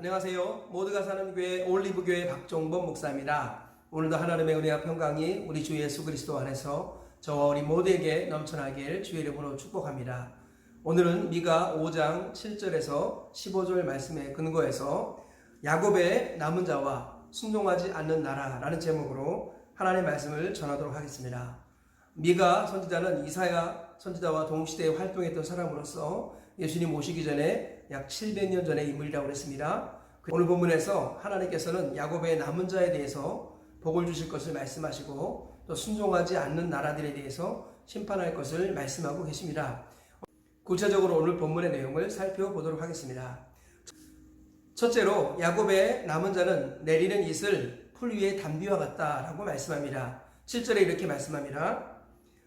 안녕하세요. 모두가 사는 교회 올리브교회 박종범 목사입니다. 오늘도 하나님의 은혜와 평강이 우리 주 예수 그리스도 안에서 저와 우리 모두에게 넘쳐나길 주의 이름으로 축복합니다. 오늘은 미가 5장 7절에서 15절 말씀에 근거해서 야곱의 남은 자와 순종하지 않는 나라라는 제목으로 하나님의 말씀을 전하도록 하겠습니다. 미가 선지자는 이사야 선지자와 동시대에 활동했던 사람으로서 예수님 오시기 전에 약 700년 전의 인물이라고 했습니다. 오늘 본문에서 하나님께서는 야곱의 남은 자에 대해서 복을 주실 것을 말씀하시고 또 순종하지 않는 나라들에 대해서 심판할 것을 말씀하고 계십니다. 구체적으로 오늘 본문의 내용을 살펴보도록 하겠습니다. 첫째로 야곱의 남은 자는 내리는 이슬 풀 위의 담비와 같다라고 말씀합니다. 7절에 이렇게 말씀합니다.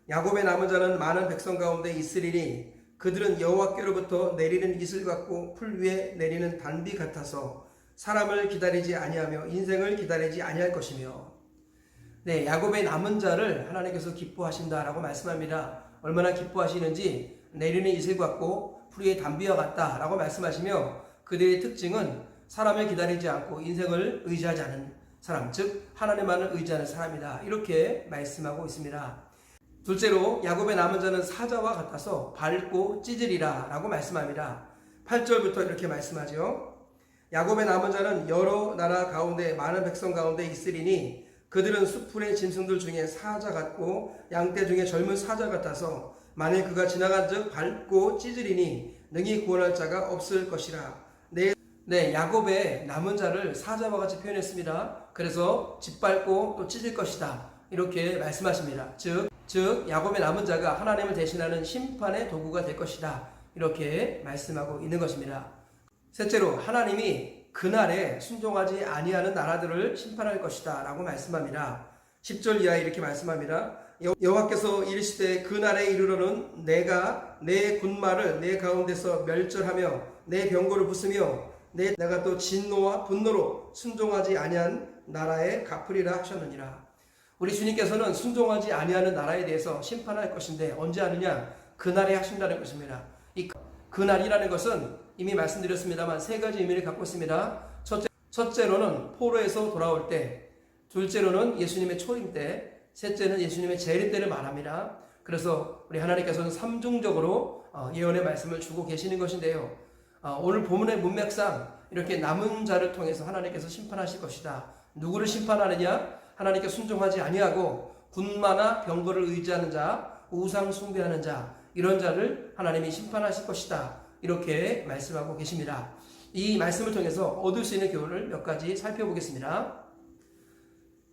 야곱의 남은 자는 많은 백성 가운데 있으리니 그들은 여호와께로부터 내리는 이슬 같고 풀 위에 내리는 단비 같아서 사람을 기다리지 아니하며 인생을 기다리지 아니할 것이며. 네, 야곱의 남은 자를 하나님께서 기뻐하신다라고 말씀합니다. 얼마나 기뻐하시는지 내리는 이슬 같고 풀 위에 단비와 같다라고 말씀하시며 그들의 특징은 사람을 기다리지 않고 인생을 의지하지 않은 사람, 즉 하나님만을 의지하는 사람이다. 이렇게 말씀하고 있습니다. 둘째로 야곱의 남은 자는 사자와 같아서 밟고 찢으리라 라고 말씀합니다. 8절부터 이렇게 말씀하죠. 야곱의 남은 자는 여러 나라 가운데 많은 백성 가운데 있으리니 그들은 수풀의 짐승들 중에 사자 같고 양떼 중에 젊은 사자 같아서 만일 그가 지나간 즉 밟고 찢으리니 능히 구원할 자가 없을 것이라. 네, 야곱의 남은 자를 사자와 같이 표현했습니다. 그래서 짓밟고 또 찢을 것이다 이렇게 말씀하십니다. 즉 야곱의 남은 자가 하나님을 대신하는 심판의 도구가 될 것이다 이렇게 말씀하고 있는 것입니다. 셋째로 하나님이 그날에 순종하지 아니하는 나라들을 심판할 것이다 라고 말씀합니다. 10절 이하에 이렇게 말씀합니다. 여호와께서 이르시되 그날에 이르러는 내가 내 군마를 내 가운데서 멸절하며 내 병거를 부수며 내가 또 진노와 분노로 순종하지 아니한 나라에 갚으리라 하셨느니라. 우리 주님께서는 순종하지 아니하는 나라에 대해서 심판할 것인데 언제 하느냐? 그날에 하신다는 것입니다. 이 그날이라는 것은 이미 말씀드렸습니다만 세 가지 의미를 갖고 있습니다. 첫째로는 포로에서 돌아올 때, 둘째로는 예수님의 초임 때, 셋째는 예수님의 재림 때를 말합니다. 그래서 우리 하나님께서는 삼중적으로 예언의 말씀을 주고 계시는 것인데요. 오늘 본문의 문맥상 이렇게 남은 자를 통해서 하나님께서 심판하실 것이다. 누구를 심판하느냐? 하나님께 순종하지 아니하고 군마나 병거를 의지하는 자, 우상 숭배하는 자, 이런 자를 하나님이 심판하실 것이다 이렇게 말씀하고 계십니다. 이 말씀을 통해서 얻을 수 있는 교훈을 몇 가지 살펴보겠습니다.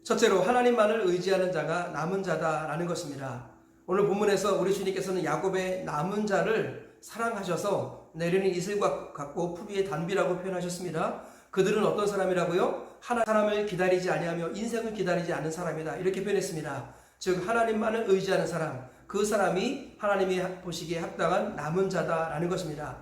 첫째로 하나님만을 의지하는 자가 남은 자다라는 것입니다. 오늘 본문에서 우리 주님께서는 야곱의 남은 자를 사랑하셔서 내리는 이슬과 같고 풀 위의 단비라고 표현하셨습니다. 그들은 어떤 사람이라고요? 사람을 기다리지 아니하며 인생을 기다리지 않는 사람이다 이렇게 표현했습니다. 즉 하나님만을 의지하는 사람, 그 사람이 하나님이 보시기에 합당한 남은 자다라는 것입니다.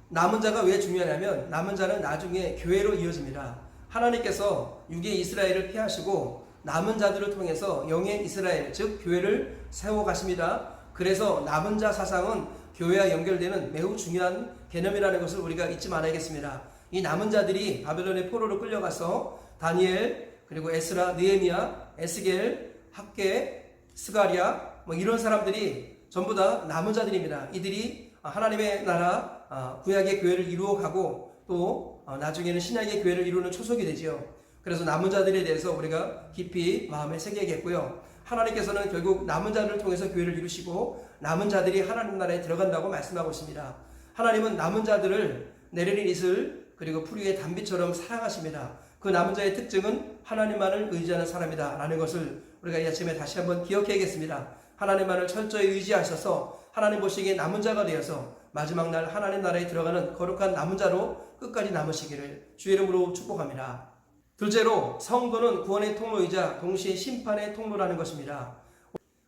남은 자가 왜 중요하냐면 남은 자는 나중에 교회로 이어집니다. 하나님께서 육의 이스라엘을 폐하시고 남은 자들을 통해서 영의 이스라엘, 즉 교회를 세워가십니다. 그래서 남은 자 사상은 교회와 연결되는 매우 중요한 개념이라는 것을 우리가 잊지 말아야겠습니다. 이 남은 자들이 바벨론의 포로로 끌려가서 다니엘, 그리고 에스라, 느헤미야, 에스겔, 학개, 스가랴 이런 사람들이 전부 다 남은 자들입니다. 이들이 하나님의 나라 구약의 교회를 이루어가고 또 나중에는 신약의 교회를 이루는 초석이 되지요. 그래서 남은 자들에 대해서 우리가 깊이 마음에 새겨야겠고요. 하나님께서는 결국 남은 자를 통해서 교회를 이루시고 남은 자들이 하나님 나라에 들어간다고 말씀하고 있습니다. 하나님은 남은 자들을 내리는 이슬 그리고 풀 위의 단비처럼 사랑하십니다. 그 남은 자의 특징은 하나님만을 의지하는 사람이다 라는 것을 우리가 이 아침에 다시 한번 기억해야겠습니다. 하나님만을 철저히 의지하셔서 하나님 보시기에 남은 자가 되어서 마지막 날 하나님 나라에 들어가는 거룩한 남은 자로 끝까지 남으시기를 주의 이름으로 축복합니다. 둘째로 성도는 구원의 통로이자 동시에 심판의 통로라는 것입니다.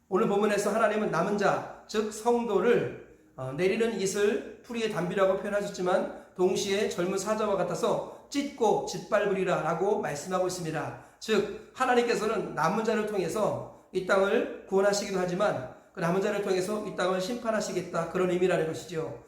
오늘 본문에서 하나님은 남은 자, 즉 성도를 내리는 이슬 풀 위의 단비라고 표현하셨지만 동시에 젊은 사자와 같아서 찢고 짓밟으리라 라고 말씀하고 있습니다. 즉 하나님께서는 남은 자를 통해서 이 땅을 구원하시기도 하지만 그 남은 자를 통해서 이 땅을 심판하시겠다 그런 의미라는 것이죠.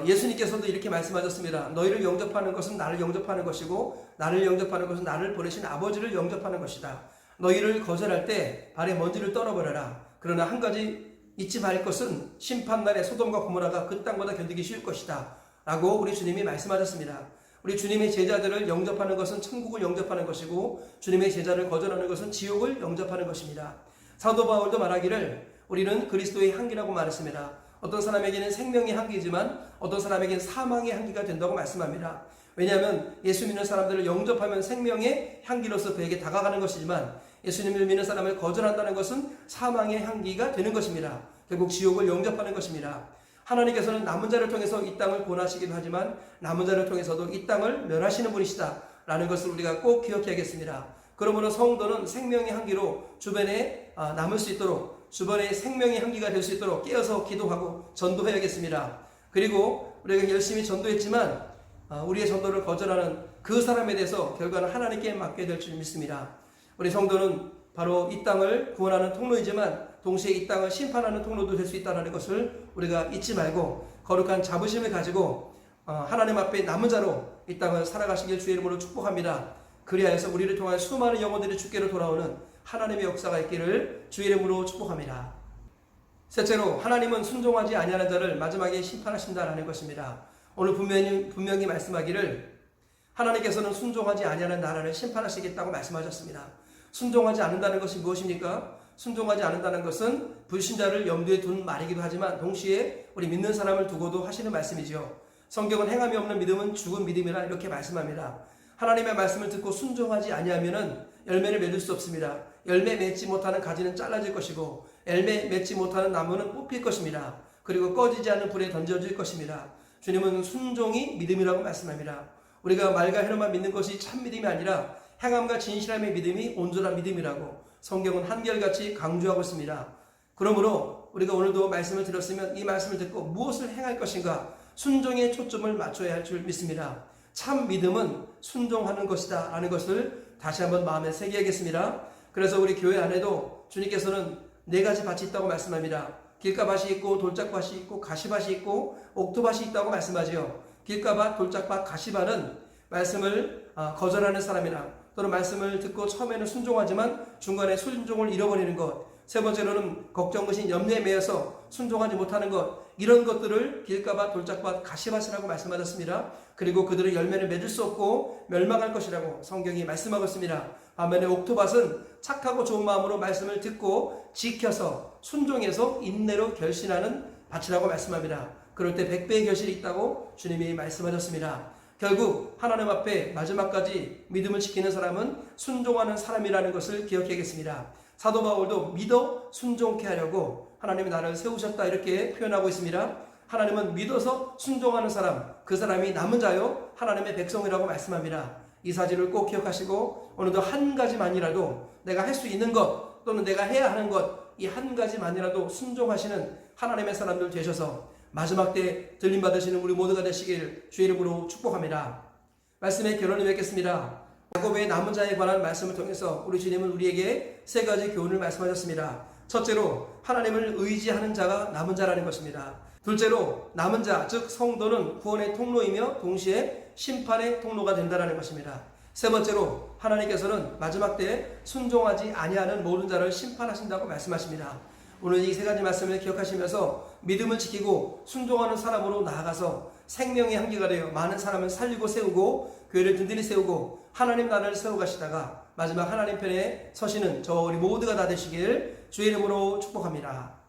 예수님께서도 이렇게 말씀하셨습니다. 너희를 영접하는 것은 나를 영접하는 것이고 나를 영접하는 것은 나를 보내신 아버지를 영접하는 것이다. 너희를 거절할 때 발에 먼지를 떨어버려라. 그러나 한 가지 잊지 말 것은 심판날에 소돔과 고모라가 그 땅보다 견디기 쉬울 것이다 라고 우리 주님이 말씀하셨습니다. 우리 주님의 제자들을 영접하는 것은 천국을 영접하는 것이고 주님의 제자를 거절하는 것은 지옥을 영접하는 것입니다. 사도 바울도 말하기를 우리는 그리스도의 향기라고 말했습니다. 어떤 사람에게는 생명의 향기지만 어떤 사람에게는 사망의 향기가 된다고 말씀합니다. 왜냐하면 예수 믿는 사람들을 영접하면 생명의 향기로서 그에게 다가가는 것이지만 예수님을 믿는 사람을 거절한다는 것은 사망의 향기가 되는 것입니다. 결국 지옥을 영접하는 것입니다. 하나님께서는 남은 자를 통해서 이 땅을 구원하시기도 하지만 남은 자를 통해서도 이 땅을 멸하시는 분이시다 라는 것을 우리가 꼭 기억해야겠습니다. 그러므로 성도는 생명의 향기로 주변에 남을 수 있도록 주변에 생명의 향기가 될 수 있도록 깨어서 기도하고 전도해야겠습니다. 그리고 우리가 열심히 전도했지만 우리의 전도를 거절하는 그 사람에 대해서 결과는 하나님께 맡게 될 줄 믿습니다. 우리 성도는 바로 이 땅을 구원하는 통로이지만 동시에 이 땅을 심판하는 통로도 될 수 있다는 것을 우리가 잊지 말고 거룩한 자부심을 가지고 하나님 앞에 남은 자로 이 땅을 살아가시길 주의 이름으로 축복합니다. 그리하여서 우리를 통한 수많은 영혼들이 주께로 돌아오는 하나님의 역사가 있기를 주의 이름으로 축복합니다. 셋째로 하나님은 순종하지 아니하는 자를 마지막에 심판하신다라는 것입니다. 오늘 분명히 말씀하기를 하나님께서는 순종하지 아니하는 나라를 심판하시겠다고 말씀하셨습니다. 순종하지 않는다는 것이 무엇입니까? 순종하지 않는다는 것은 불신자를 염두에 둔 말이기도 하지만 동시에 우리 믿는 사람을 두고도 하시는 말씀이죠. 성경은 행함이 없는 믿음은 죽은 믿음이라 이렇게 말씀합니다. 하나님의 말씀을 듣고 순종하지 아니하면 열매를 맺을 수 없습니다. 열매 맺지 못하는 가지는 잘라질 것이고 열매 맺지 못하는 나무는 뽑힐 것입니다. 그리고 꺼지지 않는 불에 던져질 것입니다. 주님은 순종이 믿음이라고 말씀합니다. 우리가 말과 행함만 믿는 것이 참 믿음이 아니라 행함과 진실함의 믿음이 온전한 믿음이라고 성경은 한결같이 강조하고 있습니다. 그러므로 우리가 오늘도 말씀을 들었으면 이 말씀을 듣고 무엇을 행할 것인가 순종에 초점을 맞춰야 할 줄 믿습니다. 참 믿음은 순종하는 것이다 라는 것을 다시 한번 마음에 새겨야겠습니다. 그래서 우리 교회 안에도 주님께서는 4가지 밭이 있다고 말씀합니다. 길가밭이 있고 돌짝밭이 있고 가시밭이 있고 옥토밭이 있다고 말씀하지요. 길가밭, 돌짝밭, 가시밭은 말씀을 거절하는 사람이나 또는 말씀을 듣고 처음에는 순종하지만 중간에 순종을 잃어버리는 것, 세 번째로는 걱정무신 염려에 매여서 순종하지 못하는 것, 이런 것들을 길가밭, 돌짝밭, 가시밭이라고 말씀하셨습니다. 그리고 그들은 열매를 맺을 수 없고 멸망할 것이라고 성경이 말씀하고 있습니다. 반면에 옥토밭은 착하고 좋은 마음으로 말씀을 듣고 지켜서 순종해서 인내로 결신하는 밭이라고 말씀합니다. 그럴 때 100배의 결실이 있다고 주님이 말씀하셨습니다. 결국 하나님 앞에 마지막까지 믿음을 지키는 사람은 순종하는 사람이라는 것을 기억해야겠습니다. 사도 바울도 믿어 순종케 하려고 하나님이 나를 세우셨다 이렇게 표현하고 있습니다. 하나님은 믿어서 순종하는 사람, 그 사람이 남은 자요 하나님의 백성이라고 말씀합니다. 이 사실을 꼭 기억하시고 오늘도 한 가지만이라도 내가 할 수 있는 것 또는 내가 해야 하는 것 이 한 가지만이라도 순종하시는 하나님의 사람들 되셔서 마지막 때 들림 받으시는 우리 모두가 되시길 주의 이름으로 축복합니다. 말씀의 결론을 맺겠습니다. 야곱의 남은 자에 관한 말씀을 통해서 우리 주님은 우리에게 3가지 교훈을 말씀하셨습니다. 첫째로 하나님을 의지하는 자가 남은 자라는 것입니다. 둘째로 남은 자, 즉 성도는 구원의 통로이며 동시에 심판의 통로가 된다는 것입니다. 세 번째로 하나님께서는 마지막 때에 순종하지 아니하는 모든 자를 심판하신다고 말씀하십니다. 오늘 이 3가지 말씀을 기억하시면서 믿음을 지키고 순종하는 사람으로 나아가서 생명의 향기가 되어 많은 사람을 살리고 세우고 교회를 든든히 세우고 하나님 나라를 세워가시다가 마지막 하나님 편에 서시는 저 우리 모두가 다 되시길 주의 이름으로 축복합니다.